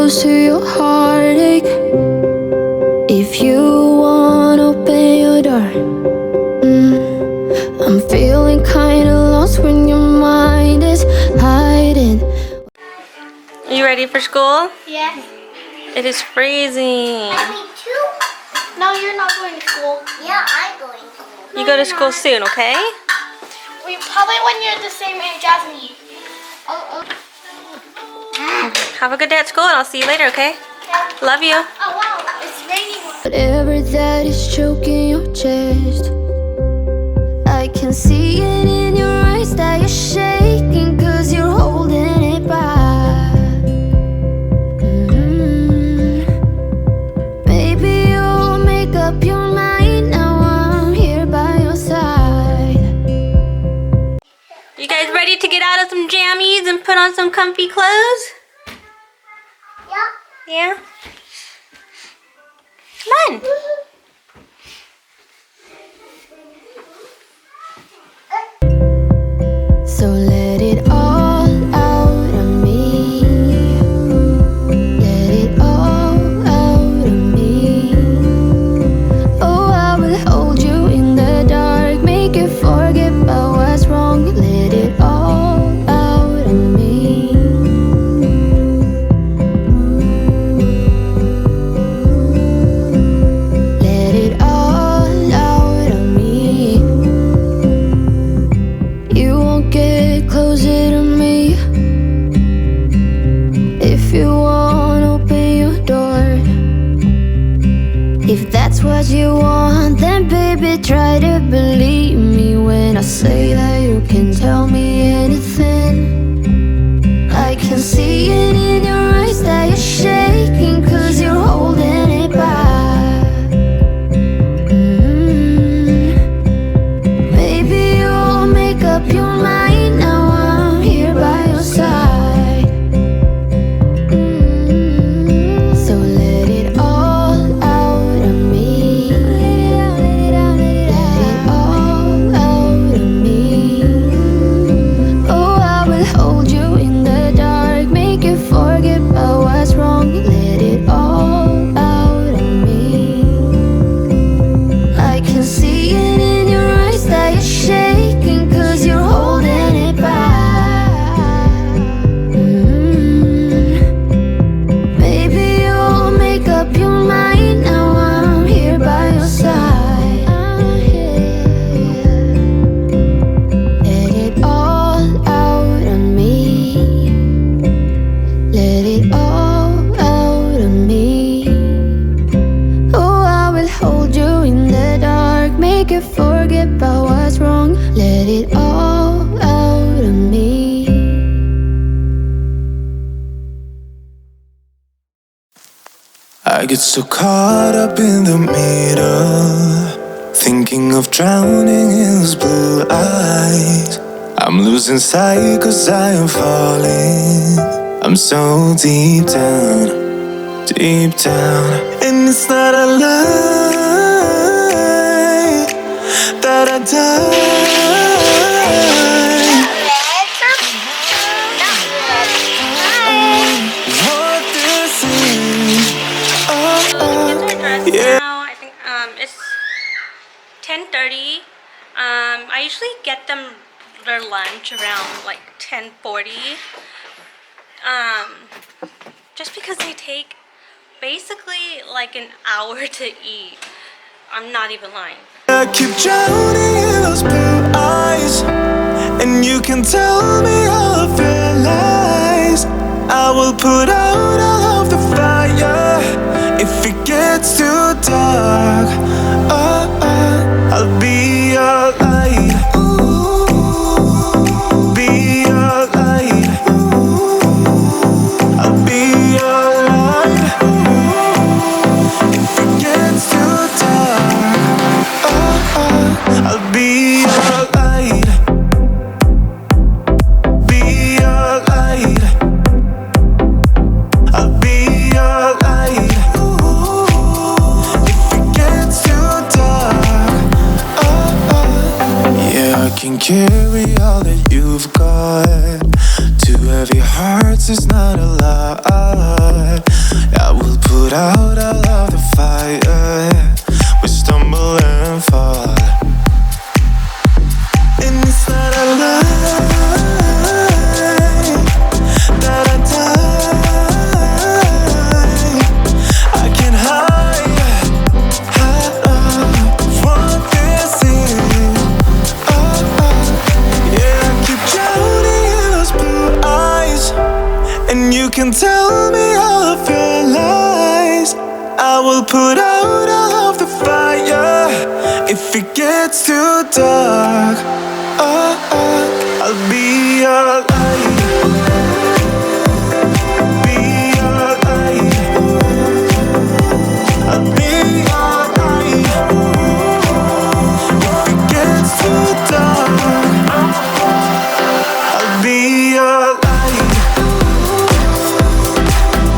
close to your heartache. If you wanna open your door, I'm feeling kinda lost when your mind is hiding. Are you ready for school? Yes. It is freezing. Me too. No, you're not going to school. Yeah, I'm going to school. You go to school soon, okay? We probably when you're the same age as me. Have a good day at school and I'll see you later, okay? Yeah. Love you. Oh wow, it's raining. Whatever that is choking your chest, I can see it in your eyes that you're shaking, 'cause you're holding it back. Maybe you'll make up your mind, now I'm here by your side. You guys ready to get out of some jammies and put on some comfy clothes? Yeah. Yeah? Come on. So let it all out of me. Let it all out of me. Oh, I will hold you in the dark, make you forget about what's wrong. Let it all out of me. Let it all out of me. You won't get closer to me if you won't open your door. If that's what you want, then baby, try to believe me when I say that you can tell me anything. I can see it in your eyes that you're shaking, 'cause you're holding it back. Maybe you'll make up your mind, now I'm here by your side. So let it all out of me. Let it all out of me. Oh, I will hold you in the dark, make you forget about what's wrong. Let it all out of me. I can see it in your eyes that you're shaking, 'cause you're holding it back. Maybe you'll make up your mind, now I'm here by your side. Let it all out of me. Let it all out of me. Oh, I will hold you in the dark, make you forget about what's wrong. Let it all out of me. I get so caught up in the middle, thinking of drowning in those blue eyes. I'm losing sight 'cause I am falling. I'm so deep down, and it's not a lie that I die. What this is, yeah. Now I think it's 10:30. I usually get them their lunch around like 10:40. Just because they take basically like an hour to eat. I'm not even lying. I keep drowning in those blue eyes, and you can tell me all of your lies. I will put out all of the fire if it gets too dark. I'll be your light. Be your light. I'll be your light. If it gets too dark, I'll be your light. Be your light. I'll be your light. If it gets too dark, yeah, I can carry all that you've got. Two heavy hearts is not a lot. put out all of the fire. We stumble and fall, and it's not a lie that I die. I can't hide what this is. Yeah, I keep drowning in those blue eyes, and you can tell me all of your lies. I will put out all of the fire if it gets too dark. I'll be your light. Be your light. I'll be your light. If it gets too dark, I'll be your light.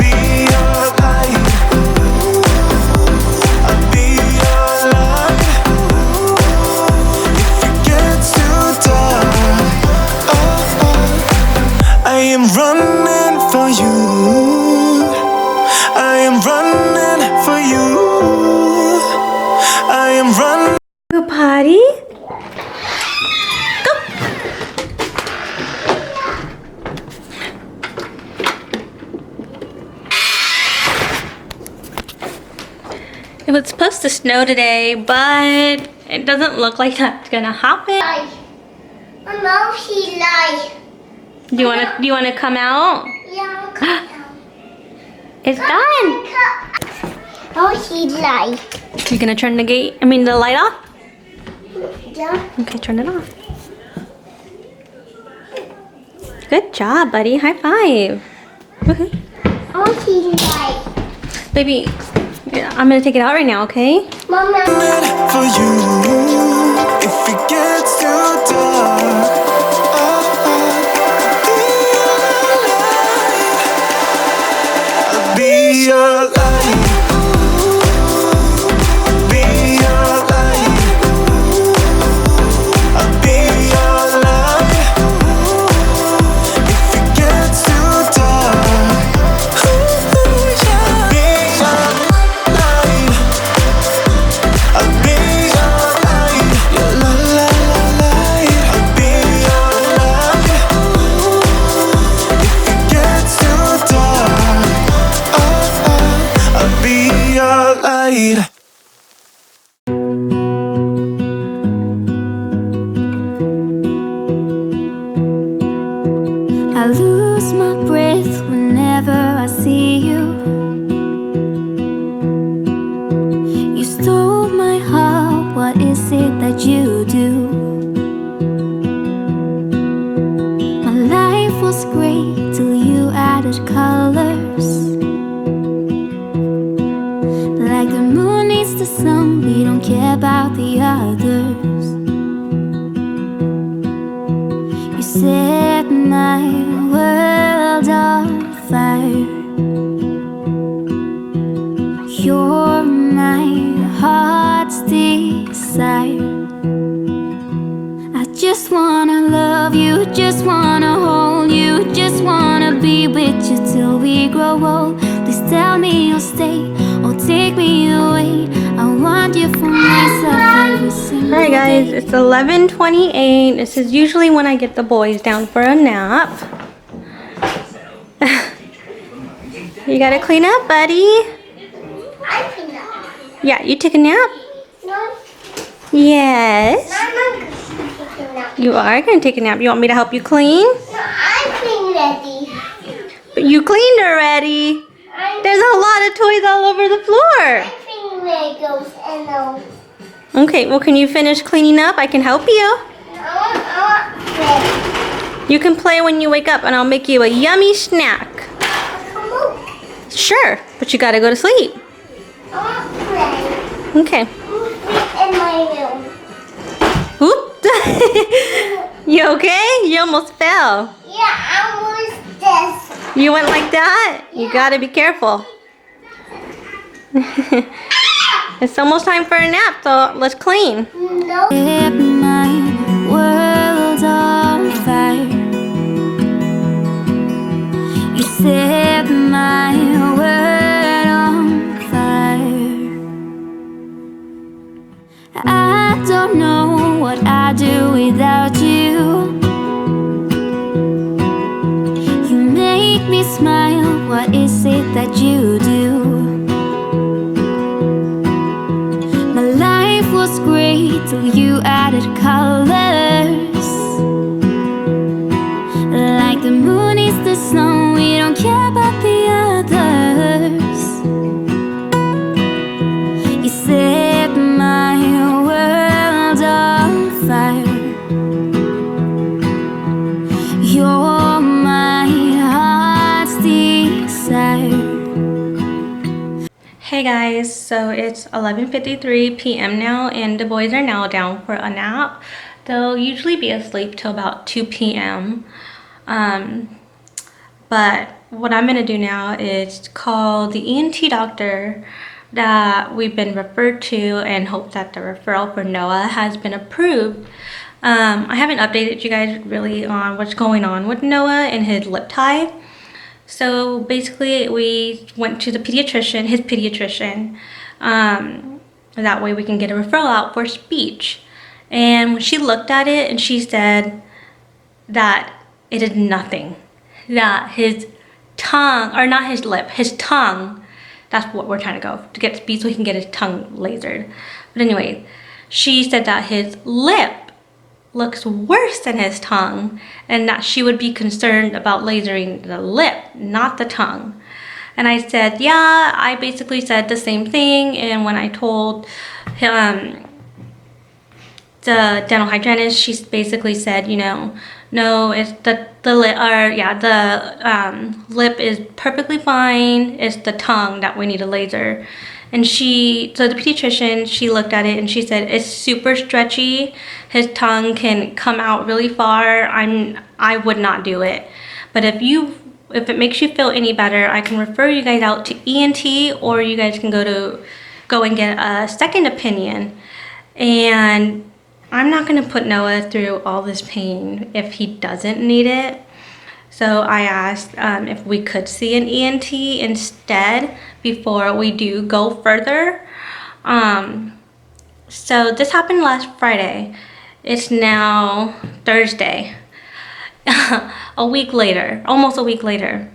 Be your light. I'll be your light. If it gets too dark, I am running for you. I am running for you. I am running. Go potty. Go. It was supposed to snow today, but it doesn't look like that's gonna happen. Mom, she lied. Do you wanna come out? Yeah, I'll come down. It's done. Oh, she lied. You're gonna turn the light off? Yeah. Okay, turn it off. Good job, buddy. High five. Woohoo. Oh, she lied. Baby, I'm gonna take it out right now, okay? Mom, For you, if it gets too dark, I'll be your light. Be your light. I'll be your light. If it gets too dark, I'll be your light. I'll be your light. Your light. I'll be your light. If it gets too dark, I'll be your light. I lose my breath whenever I see you. You stole my heart, what is it that you do? My life was great till you added colors. Like the moon needs the sun, we don't care about the others. You set my world on fire. You're my heart's desire. I just wanna love you, just wanna hold you, just wanna be with you till we grow old. Please tell me you'll stay or take me away. I want you for myself every single Alright guys, day. it's 11:28. This is usually when I get the boys down for a nap. You gotta clean up, buddy. I think that. Yeah, you take a nap? No, Yes. I'm not picking up. You are gonna take a nap. You want me to help you clean? No, I'm being ready. But you cleaned already. There's a lot of toys all over the floor. I'm being Legos and no. Okay, well, can you finish cleaning up? I can help you. I want ready. You can play when you wake up, and I'll make you a yummy snack. Come on. Sure, but you gotta go to sleep. I want play. Okay. Move in my room. Oop. You okay? You almost fell. Yeah, I was this. You went like that? You gotta be careful. It's almost time for a nap, so let's clean. No. Set my world on fire. You set my world on I don't know what I'd do without you. You make me smile, what is it that you do? My life was great till you added colors. Like the moon is the sun, we don't care about the others. You set my world on fire. You're my heart's desire. Hey guys, so it's 11:53 p.m. now, and the boys are now down for a nap. They'll usually be asleep till about 2 p.m. But what I'm gonna do now is call the ENT doctor that we've been referred to and hope that the referral for Noah has been approved. I haven't updated you guys really on what's going on with Noah and his lip tie. So basically we went to the pediatrician, his pediatrician, that way we can get a referral out for speech. And when she looked at it, and she said that it is nothing, that his tongue, or not his lip, his tongue, that's what we're trying to go to get speech so he can get his tongue lasered. But anyway, she said that his lip looks worse than his tongue, and that she would be concerned about lasering the lip, not the tongue. And I said, yeah, I basically said the same thing. And when I told him, the dental hygienist, she basically said, you know, no, it's the lip, or yeah, the lip is perfectly fine. It's the tongue that we need a laser. And so the pediatrician, she looked at it and she said it's super stretchy. His tongue can come out really far. I would not do it. But if it makes you feel any better, I can refer you guys out to ENT, or you guys can go and get a second opinion. And I'm not gonna put Noah through all this pain if he doesn't need it. So I asked if we could see an ENT instead before we do go further. So this happened last Friday. It's now Thursday. A week later, almost a week later.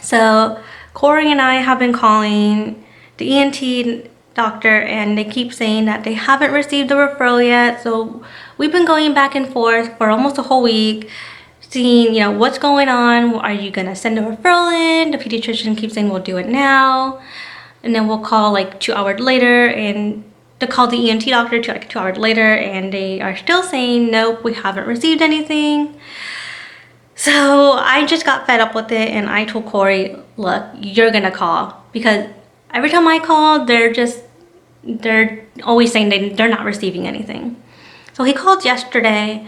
So Corey and I have been calling the ENT doctor, and they keep saying that they haven't received the referral yet. So we've been going back and forth for almost a whole week, seeing, you know, what's going on. Are you gonna send a referral in? The pediatrician keeps saying we'll do it now, and then we'll call like 2 hours later, and to call the ENT doctor to like 2 hours later, and they are still saying nope, we haven't received anything. So I just got fed up with it, and I told Corey, look, you're gonna call, because every time I call, they're always saying they're not receiving anything. So he called yesterday,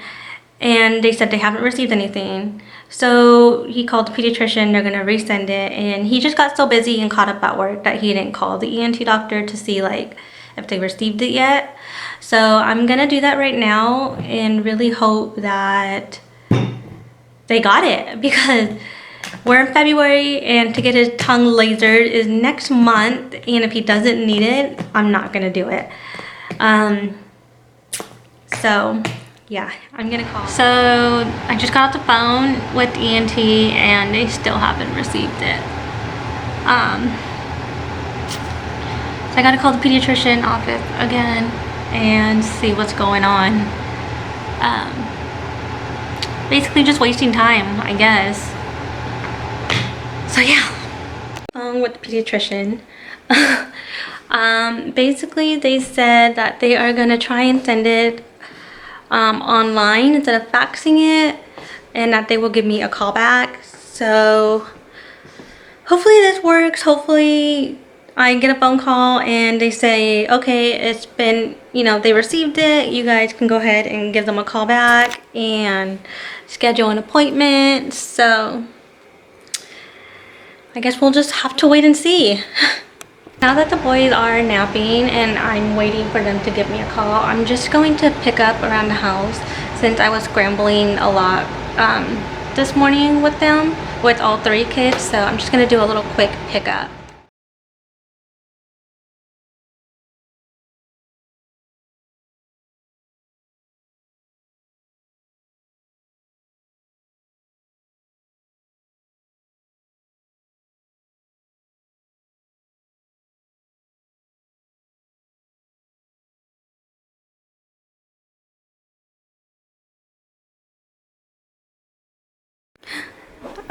and they said they haven't received anything. So he called the pediatrician, they're gonna resend it, and he just got so busy and caught up at work that he didn't call the ENT doctor to see like if they received it yet. So I'm gonna do that right now and really hope that they got it, because we're in February, and to get his tongue lasered is next month, and if he doesn't need it, I'm not gonna do it. So yeah, I'm gonna call. So I just got off the phone with ENT, and they still haven't received it. So I gotta call the pediatrician office again and see what's going on. Basically just wasting time, I guess. So yeah, with the pediatrician. Basically they said that they are gonna try and send it online instead of faxing it, and that they will give me a call back. So hopefully this works. Hopefully I get a phone call and they say, okay, it's been, you know, they received it. You guys can go ahead and give them a call back and schedule an appointment. So I guess we'll just have to wait and see. Now that the boys are napping and I'm waiting for them to give me a call, I'm just going to pick up around the house, since I was scrambling a lot this morning with them, with all 3 kids. So I'm just going to do a little quick pickup.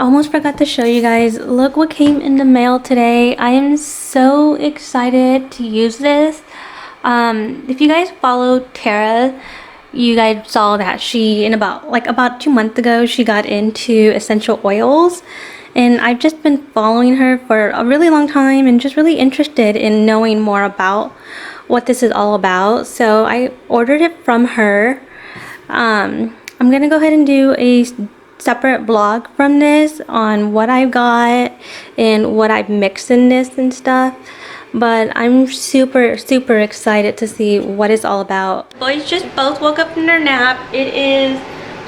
almost forgot to show you guys. Look what came in the mail today. I am so excited to use this. If you guys follow Tara, you guys saw that she, in about 2 months ago, she got into essential oils. And I've just been following her for a really long time and just really interested in knowing more about what this is all about. So I ordered it from her. I'm gonna go ahead and do a separate vlog from this on what I got and what I've mixed in this and stuff. But I'm super excited to see what it's all about. Boys just both woke up from their nap. It is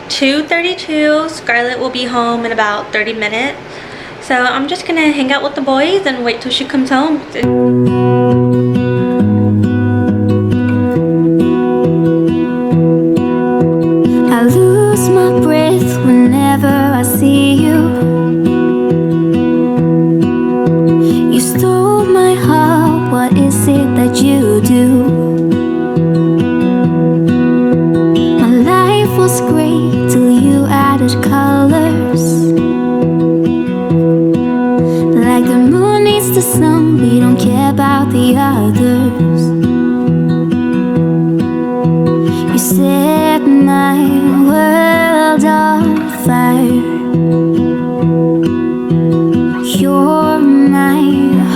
2:32. Scarlett will be home in about 30 minutes. So I'm just gonna hang out with the boys and wait till she comes home. I lose my breath whenever I see you. You stole my heart, what is it that you do? My life was great till you added colors. Like the moon needs the sun, we don't care about the others. You set my world on fire. You're my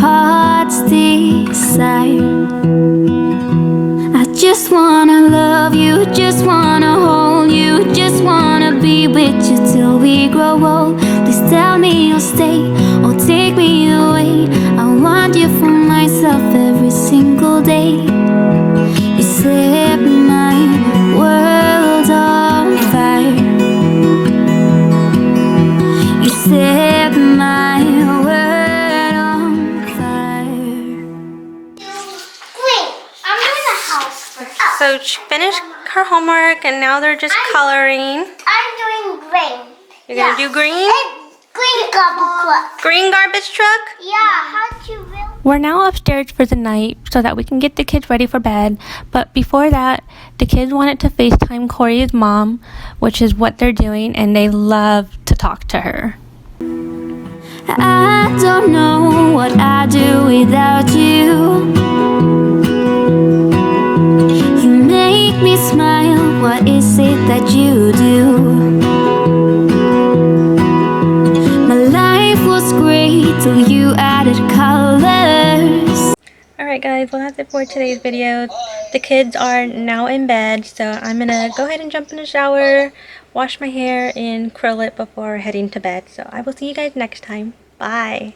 heart's desire. I just wanna love you, just wanna hold you, just wanna be with you till we grow old. Please tell me you'll stay or take me away. I want you for myself every single day. You set my world on fire. You set my world on fire. Wait, I'm doing the house first. Oh, So she finished her homework and now they're just coloring. I'm doing green. You're gonna do green? Green garbage truck. Green garbage truck? Yeah, how'd you really? We're now upstairs for the night so that we can get the kids ready for bed. But before that, the kids wanted to FaceTime Corey's mom, which is what they're doing, and they love to talk to her. I don't know what I'd do without you. You make me smile, what is it that you do? My life was great till you added colors. Alright guys, well that's it for today's video. The kids are now in bed, so I'm gonna go ahead and jump in the shower, wash my hair, and curl it before heading to bed. So I will see you guys next time. Bye!